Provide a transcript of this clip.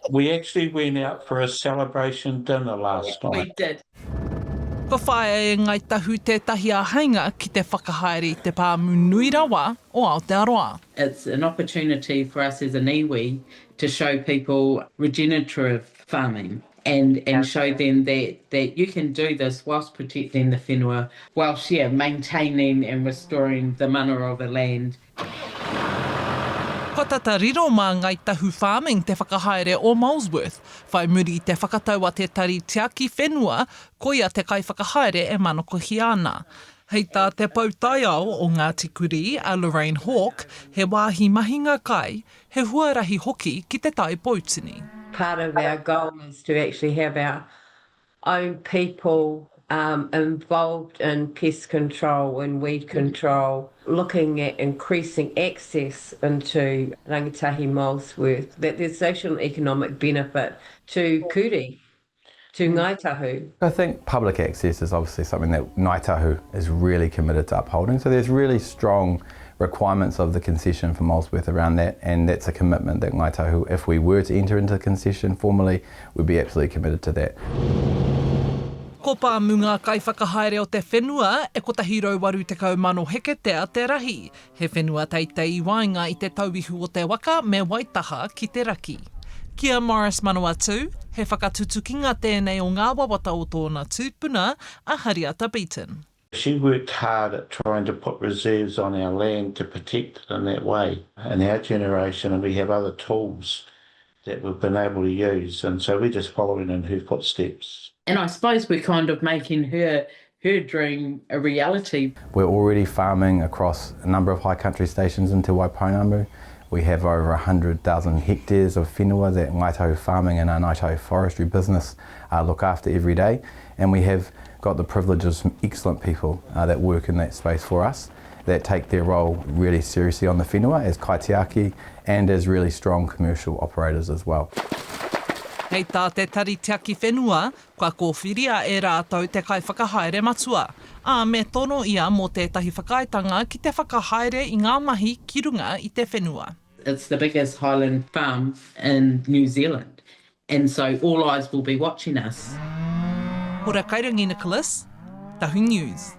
We actually went out for a celebration dinner last night. We did. Ka whae e Ngāi Tahu tētahi a hainga ki te whakahaere i te pāmu nui rawa o Aotearoa. It's an opportunity for us as an iwi to show people regenerative farming and show them that you can do this whilst protecting the whenua, whilst maintaining and restoring the mana of the land. Ko tata riro mā Ngāi Tahu Farming te whakahaere o Molesworth, whai muri i te whakatau a te tari tiaki whenua, ko ia te kai whakahaere e manokohi ana. Hei tā te pautaiao o Ngāti Kurī a Lorraine Hawke, he wāhi mahinga kai, he huarahi hoki ki te tai pautini. Part of our goal is to actually have our own people involved in pest control and weed control, looking at increasing access into rangatahi Molesworth, that there's social and economic benefit to Kurī, to Ngāi Tahu. I think public access is obviously something that Ngāi Tahu is really committed to upholding, so there's really strong requirements of the concession for Molesworth around that, and that's a commitment that Ngāi Tahu, if we were to enter into the concession formally, would be absolutely committed to that. Ko pāmu ngā kai whakahaere o te whenua e kotahi rauwaru te kaumano heketea te rahi. He whenua teitei wainga i te tauihu o te waka me waitaha ki te raki. Kia Morris Manawatu, he whakatutukinga tēnei o ngā wawata o tōna tūpuna a Hariata Beaton. She worked hard at trying to put reserves on our land to protect it in that way. In our generation, and we have other tools that we've been able to use, and so we're just following in her footsteps. And I suppose we're kind of making her dream a reality. We're already farming across a number of high country stations in Te Waipounamu. We have over 100,000 hectares of whenua that Ngāi Tahu Farming and our Ngāi Tahu Forestry business look after every day. And we have got the privilege of some excellent people that work in that space for us, that take their role really seriously on the whenua as kaitiaki and as really strong commercial operators as well. Hei tā te tari tiaki whenua, kua kōwhiria e rātou te kai whakahaere matua. A me tono ia mō tētahi whakaitanga ki te whakahaere i ngā mahi ki runga i te whenua. It's the biggest highland farm in New Zealand, and so all eyes will be watching us. Hora Kairangi Nicholas, Tahu News.